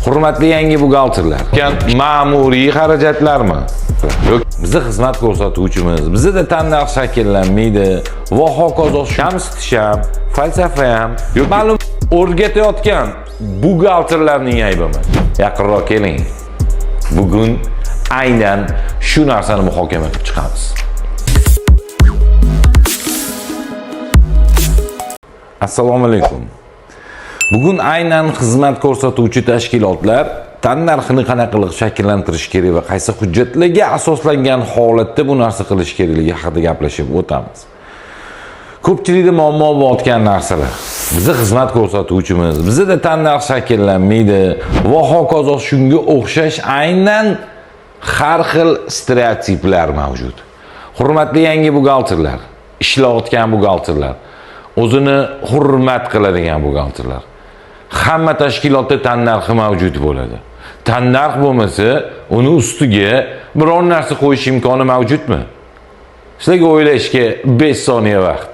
Hurmatli yangi buxgalterlar. Ma'muriy xarajatlarmi? Yo'q, bizni xizmat ko'rsatuvchimiz, bizda tannarx shakllanmaydi, va hokazo. Kamsitish ham, falsafa ham, yo'q, ma'lum o'rgatayotgan buxgalterlarning aybimi? Yaqinroq keling. Bugun aynan shu narsani muhokama qilib chiqamiz. Assalomu alaykum. Bugun aynan xizmat ko'rsatuvchi tashkilotlar tannarxini qanaqa qilib shakllantirish kerak va qaysi hujjatlarga asoslangan holatda bu narsa qilish kerakligi haqida gaplashib o'tamiz. Ko'pchilikda muammo bo'layotgan narsalar. Bizni xizmat ko'rsatuvchimiz, bizda tannarx shakllanmaydi va hokazo shunga o'xshash aynan har xil stereotiplar mavjud. Hurmatli yangi buxgalterlar, ishlayotgan buxgalterlar, o'zini hurmat qiladigan buxgalterlar. Hamma tashkilotda tannarxi mavjud bo'ladi. Tannarx bo'lmasa, uni ustiga biron narsa qo'yish imkoni mavjudmi? Sizlarga o'ylashga 5 soniya vaqt.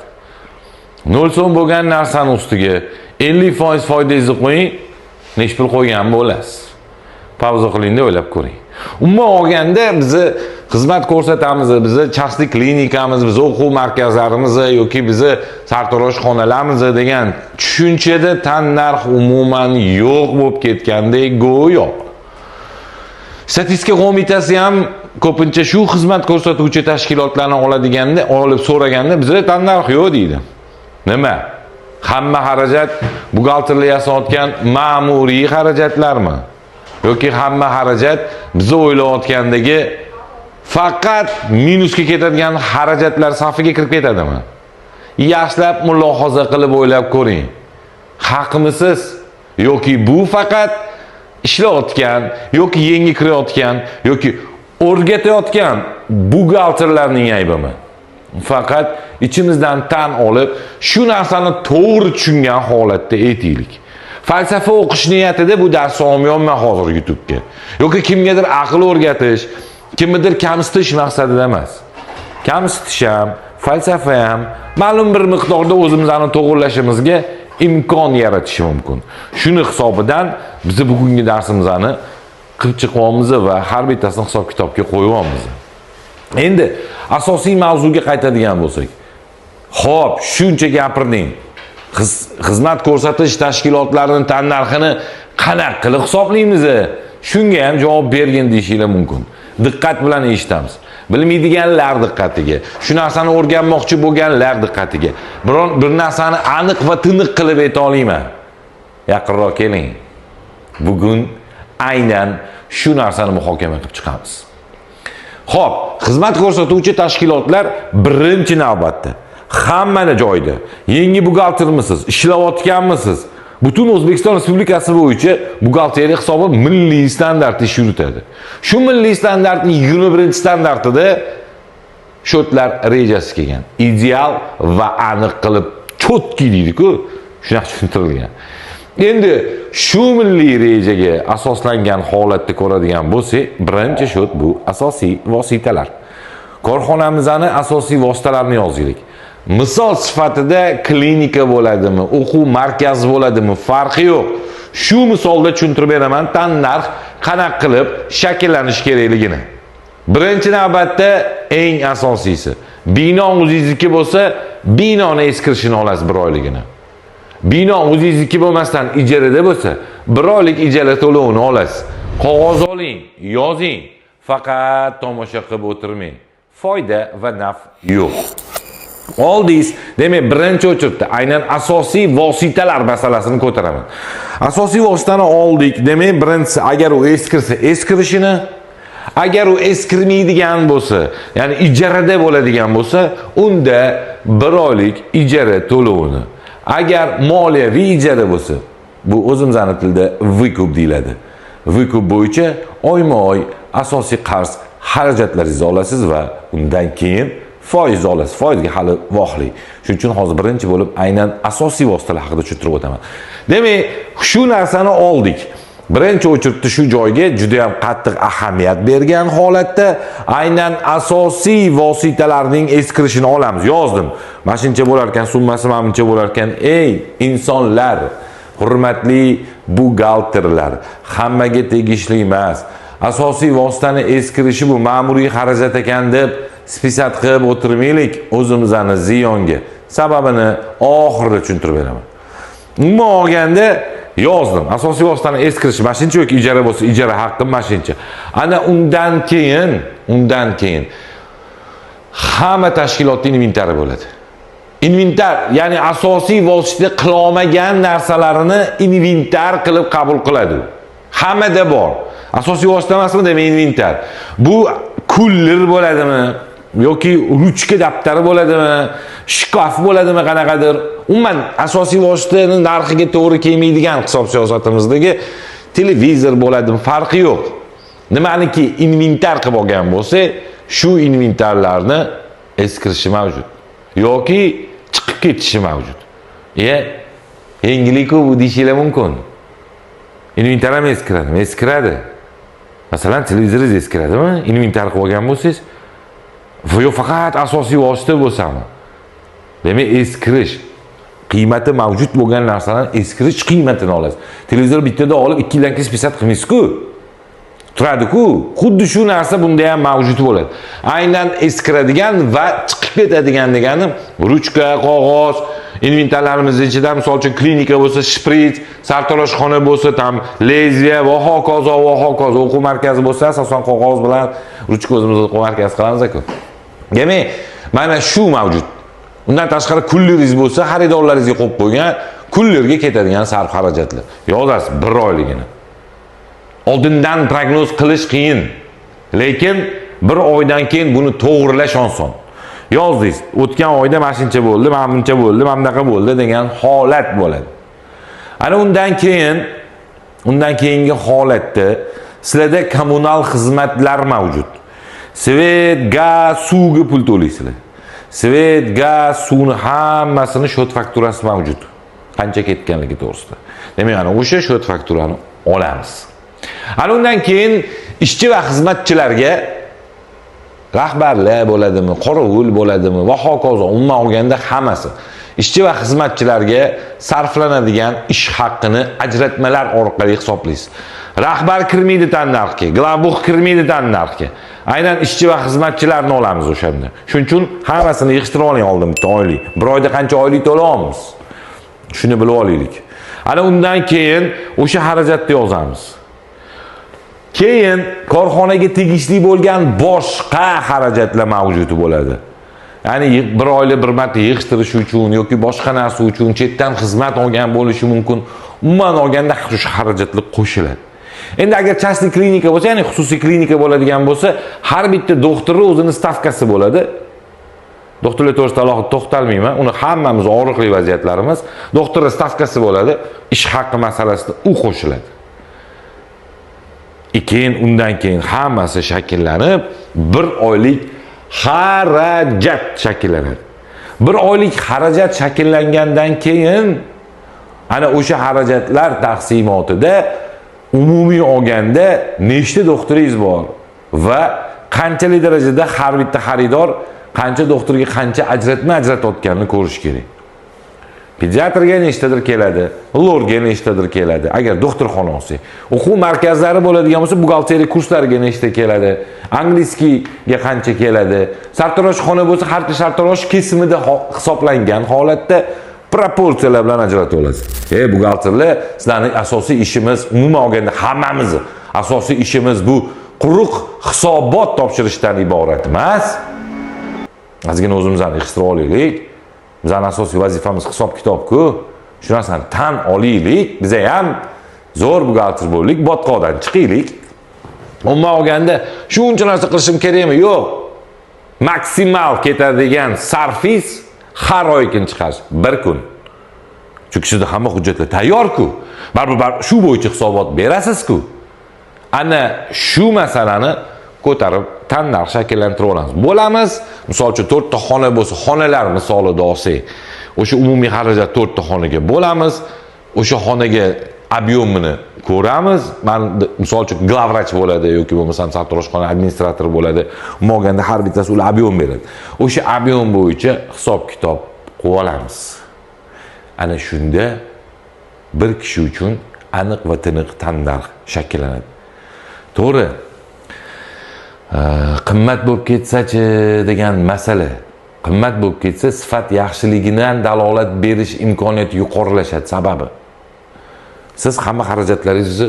0 so'm bo'lgan narsani ustiga 50% foidangizni qo'ying, nech pul qo'ygan bo'lasiz. Pauza qilingda o'ylab ko'ring. Umuman olganda bizni xizmat ko'rsatamiz, bizni shaxsiy klinikamiz, bizni o'quv markazlarimiz yoki bizni sartaroshxonalarimiz degan tushunchada tannarx umuman yo'q bo'lib ketgandek go'yo. Statistika qo'mitasi ham ko'pincha shu xizmat ko'rsatuvchi tashkilotlarni olib so'raganda bizda tannarx yo'q deydi. Nima? Hamma xarajat buxgalterlar yasayotgan ma'muriy xarajatlarmi? Yoki hamma xarajat biz o'ylayotgandagi faqat minusga ketadigan xarajatlar safiga kirib ketadimi? Yaxshilab mulohaza qilib o'ylab ko'ring. Haqmisiz? Yoki bu faqat ishlayotgan, yoki yangi kirayotgan, yoki o'rgatayotgan buxgalterlarning aybimi? Faqat ichimizdan tan olib, shu narsani to'g'ri tushungan holatda aytaylik. Falsafa o'qish niyatida bu darsni olmayman hozir YouTube'ga. Yoki kimgadir aql o'rgatish, kimnidir kamsitish maqsadida emas. Kamsitish ham, falsafa ham ma'lum bir miqdorda o'zimizni to'g'rilashimizga imkon yaratishi mumkin. Shuni hisobidan biz bugungi darsimizni qilib chiqamiz va har bittasini hisob-kitobga qo'yamiz. Endi asosiy mavzuga qaytadigan bo'lsak. Xo'p, shuncha gapirding. Xizmat ko'rsatish tashkilotlarining tannarxini qanaqa qilib hisoblaymiz? Shunga ham javob bergin deyishinglar mumkin. Diqqat bilan eshitamiz. Bilmaydiganlar diqqatiga, shu narsani o'rganmoqchi bo'lganlar diqqatiga. Bir narsani aniq va tiniq qilib ayta olmayman. Yaqinroq keling. Bugun aynan shu narsani muhokama qilib chiqamiz. Xo'p, xizmat ko'rsatuvchi tashkilotlar birinchi navbatda hamma joyda yangi buxgaltermisiz, ishlayotganmisiz? Butun O'zbekiston Respublikasi bo'yicha buxgalteriya hisobi milliy standartda ish yuritadi. Shu milliy standartning 21-standartida shotlar rejasi kelgan. Ideal va aniq qilib cho'tki deydi-ku, shunaqa tushuntirilgan. Endi shu milliy rejaga asoslangan holatda ko'radigan bo'lsak, birinchi shot bu asosiy vositalar. Korxonamizning asosiy vositalarini yozaylik. Misol sifatida klinika bo'ladimi, o'quv markazi bo'ladimi, farqi yo'q. Shu misolda tushuntirib beraman tannarx qanaqa qilib shakllanish kerakligini. Birinchi navbatda eng asosiysi, bino o'zingizniki bo'lsa, binoni eskirishini olasiz bir oyligini. Bino o'zingizniki bo'lmasdan ijarada bo'lsa, bir oylik ijara to'lovini olasiz. Qog'oz oling, yozing, faqat tomosha qilib o'tirmang. Foyda va naf yo'q. Oldingiz, demak, birinchi o'chirda aynan asosiy vositalar masalasini ko'taraman. Asosiy vositani oldik, demak, birinchisi agar u eskirsa, eskirishini, agar u eskirmaydigan bo'lsa, ya'ni ijarada bo'ladigan bo'lsa, unda bir oylik ijara to'lovini. Agar moliyaviy ijara bo'lsa, bu o'zimizning tilda vykup deyiladi. Vykup bo'yicha oyma-oy asosiy qarz xarajatlaringizni olasiz va undan keyin foiz olasiz. Foizga hali vohli. Shuning uchun hozir birinchi bo'lib aynan asosiy vositalar haqida tushuntirib o'taman. Demak, shu narsani oldik. Birinchi o'chirtdi shu joyga juda ham qattiq ahamiyat bergan holatda aynan asosiy vositalarning eskirishini olamiz. Yozdim. Mana shuncha bo'lar ekan, summasi mana buncha bo'lar ekan. Ey insonlar, Hurmatli buxgalterlar, hammaga tegishli emas. Asosiy vositani eskirishi bu ma'muriy xarajat ekan deb spisat qilib o'tirmaylik o'zimizni ziyonga. Sababini oxirida tushuntirib beraman. Umuman olganda yozdim. Asosiy vositani eskirish mashincha yoki ijara bo'lsa, ijara haqqi mashincha. Ana undan keyin hamma tashkilotning inventari bo'ladi. Inventar, ya'ni asosiy vosita qilolmagan narsalarini inventar qilib qabul qiladi. Hammada bor. Asosiy vosita emasmi demak inventar. Bu kuller bo'ladimi yoki ruchka daftari bo'ladimi, shkaf bo'ladimi qanaqadir. Umuman asosiy vositaning narxiga to'g'ri kelmaydigan hisob siyosatimizdagi televizor bo'ladimi, farqi yo'q. Nimaniki inventar qilib olgan bo'lsa, shu inventarlarni eskirishi mavjud yoki chiqib ketishi mavjud. Yangilik bu deyishinglar mumkin. Inventar ham eskiradi. Masalan, televizoringiz eskiradimi? Inventar qilib olgan bo'lsangiz, yo faqat asosiy vosita bo'lsa-mi? Demak, eskirish qiymati mavjud bo'lgan narsalarni eskirish qiymatini olasiz. Televizor bittada olib 2 yildan keyin spisat qilmaysiz-ku. Turadi-ku. Xuddi shu narsa bunda ham mavjud bo'ladi. Aynan eskiradigan va chiqib ketadigan degani ruchka, qog'oz, inventarlarimiz ichida misol uchun klinika bo'lsa, shprit, sartaroshxona bo'lsa, tam lezviya va hokazo. O'quv markazi bo'lsa, asosan qog'oz bilan ruchka o'zimiz o'quv markazi qilamiz-ku. Demak, mana shu mavjud. Undan tashqari kulleringiz bo'lsa, xaridorlaringizga qo'yib qo'ygan kullerga ketadigan sarf xarajatlar. Yozasiz 1 oyligini. Oldindan prognoz qilish qiyin, lekin 1 oydan keyin buni to'g'rilash oson. Yozdingiz, o'tgan oyda mashincha bo'ldi, mana buncha bo'ldi, mana bunaqa bo'ldi degan holat bo'ladi. Ana undan keyingi holatda sizlarda kommunal xizmatlar mavjud. Svet, gaz, suvga pul to'laysizlar. Svet, gaz, suvni hammasini shot fakturasi mavjud. Qancha ketganligi to'g'risida. Demak, ana o'sha shot fakturani olamiz. Ana undan keyin ishchi va xizmatchilarga rahbarlar bo'ladimi, qorovul bo'ladimi va hokazo, umuman olganda hammasi ishchi va xizmatchilarga sarflanadigan ish haqqini ajratmalar orqali hisoblaysiz. Rahbar kirmaydi tannarxga, glabux kirmaydi tannarxga. Aynan ishchi va xizmatchilarni olamiz o'shanda. Shuning uchun hammasini yig'ishtirib oling oldin bitta oylik. 1 oyda qancha oylik to'layapmiz? Shuni bilib olaylik. Ana undan keyin o'sha xarajatni yozamiz. Keyin korxonaga tegishli bo'lgan boshqa xarajatlar mavjud bo'ladi. Ya'ni 1 oylik bir marta yig'ishtirish uchun yoki boshqa narsa uchun chetdan xizmat olgan bo'lishi mumkin. Umuman olganda shu xarajatlar qo'shiladi. Endi agar частный klinika bo'lsa, ya'ni xususiy klinika bo'ladigan bo'lsa, har bitta doktorning o'zining stavkasi bo'ladi. Doktorlar to'g'risida alohida to'xtalmayman. Uni hammamiz og'riqli vaziyatlarimiz doktorning stavkasi bo'ladi. Ish haqqi masalasida u qo'shiladi. Undan keyin hammasi shakllanib, 1 oylik xarajat shakllanadi. 1 oylik xarajat shakllangandan keyin ana o'sha xarajatlar taqsimotida umumiy olganda nechta doktoringiz bor va qanchalik darajada har bitta xaridor qancha doktorga qancha ajratayotganini ko'rish kerak. Pediatrga nechtadir keladi, lorga nechtadir keladi. Agar doktorxona olsa, o'quv markazlari bo'ladigan bo'lsa, buxgalteriya kurslariga nechta keladi, angliyskiga qancha keladi. Sartaroshxona bo'lsa, har bir sartarosh kesimida hisoblangan holatda proporsiyalar bilan ajratib olasiz. Buxgalterlar, sizlarning asosiy ishimiz, umuman olganda hammamiz asosiy ishimiz bu quruq hisobot topshirishdan iborat emas. Ozgina o'zimizni yig'ishtirib olaylik. Bizning asosiy vazifamiz hisob kitobku. Shu narsani tan olaylik. Biz ham zo'r buxgalter bo'ldik, botqoqdan chiqaylik. Umuman olganda shuncha narsa qilishim kerakmi? Yo'q. Maksimal ketadigan sarfingiz har oy chiqarish 1 kun. Chunki sizda hamma hujjatlar tayyor-ku. Baribir shu bo'yicha hisobot berasiz-ku. Ana shu masalani ko'tarib tannarx shakllantirib olamiz. Bo'lamiz, misol uchun 4 ta xona bo'lsa, xonalar misolida olsak, o'sha umumiy xarajat 4 ta xonaga bo'lamiz. O'sha xonaga ob'yomini ko'ramiz. Men misol uchun glavvrach bo'ladi yoki bo'lmasam sartaroshxona administratori bo'ladi. Moganda har bittasi ular ob'yom beradi. O'sha ob'yom bo'yicha hisob kitob qilib olamiz. Ana shunda bir kishi uchun aniq va tiniq tannarx shakllanadi. To'g'ri. Qimmat bo'lib ketsa-chi degan masala. Qimmat bo'lib ketsa, sifat yaxshiligidan dalolat berish imkoniyati yuqorilashadi sababi. Siz hamma xarajatlaringizni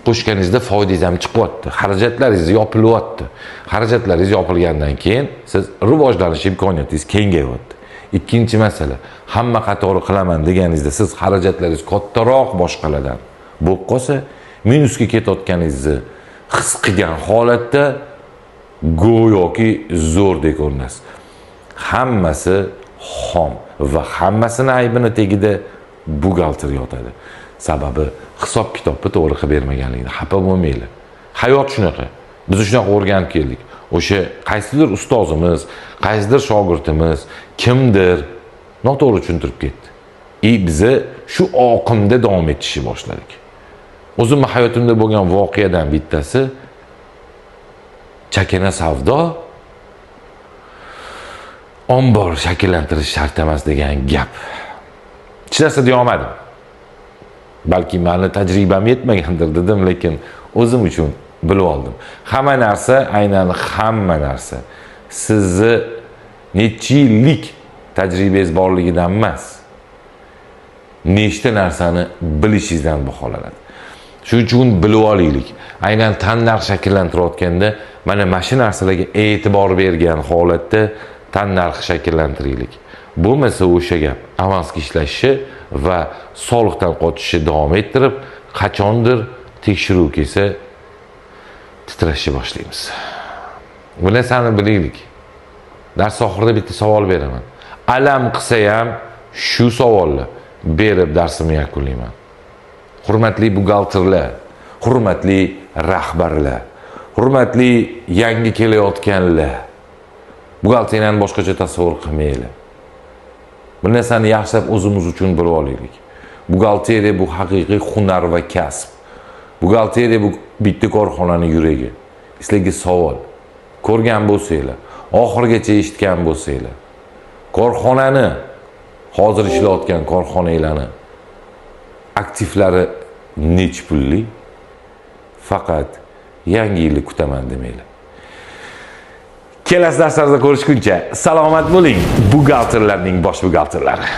qo'shganingizda foydangiz ham chiqyapti. Xarajatlaringiz yopilyapti. Xarajatlaringiz yopilgandan keyin siz rivojlanish imkoniyatingiz kengayapti. Ikkinchi masala, hamma qatori qilaman deganingizda siz xarajatlaringiz kattaroq boshqalardan bo'lib qolsa, minusga ketayotganingizni his qilgan holatda go'yoki zo'rdek ko'rinasiz. Hammasi xom va hammasini aybini tagida buxgalter yotadi. Sababi hisob kitobni to'g'ri qilib bermaganligida. Xafa bo'lmaylar. Hayot shunaqa. Biz shunaqa o'rganib keldik. O'sha qaysidir ustozimiz, qaysidir shogirdimiz, kimdir noto'g'ri tushuntirib ketdi. Bizni shu oqimda davom etishni boshladik. O'zimning hayotimda bo'lgan voqeadan bittasi chakana savdo ombor shakllantirish shart emas degan gap. Hech narsa deya olmadim. Balki meni tajribam yetmagandir dedim, lekin o'zim uchun bilib oldim. Hamma narsa, aynan hamma narsa sizni necha yillik tajribangiz borligidan emas, nechta narsani bilishingizdan baholanadi. Shuning uchun bilib olaylik. Aynan tannarx shakllantirayotganda mana shu narsalarga e'tibor bergan holatda tannarx shakllantiraylik. Bo'lmasa o'sha gap avansga ishlashi va soliqdan qochishni davom ettirib, qachondir tekshiruv kelsa titrashni boshlaymiz. Bu narsani bilaylik. Dars oxirida bitta savol beraman. Alam qilsa ham shu savolni berib darsimni yakunlayman. Hurmatli buxgalterlar, hurmatli rahbarlar, hurmatli yangi kelayotganlar. Buxgalteriyani boshqacha tasavvur qilmaylik. Bu narsani yaxshilab o'zimiz uchun bilib olaylik. Buxgalteriya bu haqiqiy hunar va kasb. Buxgalteriya bu bitta korxonaning yuragi. Sizlarga savol. Ko'rgan bo'lsanglar, oxirgacha eshitgan bo'lsanglar, korxonani hozir ishlayotgan korxonalarni aktivlari nech pulli? Faqat yangi yilni kutaman demanglar. Kelasi darslarda ko'rishguncha salomat bo'ling, buxgalterlarning bosh buxgalterlari.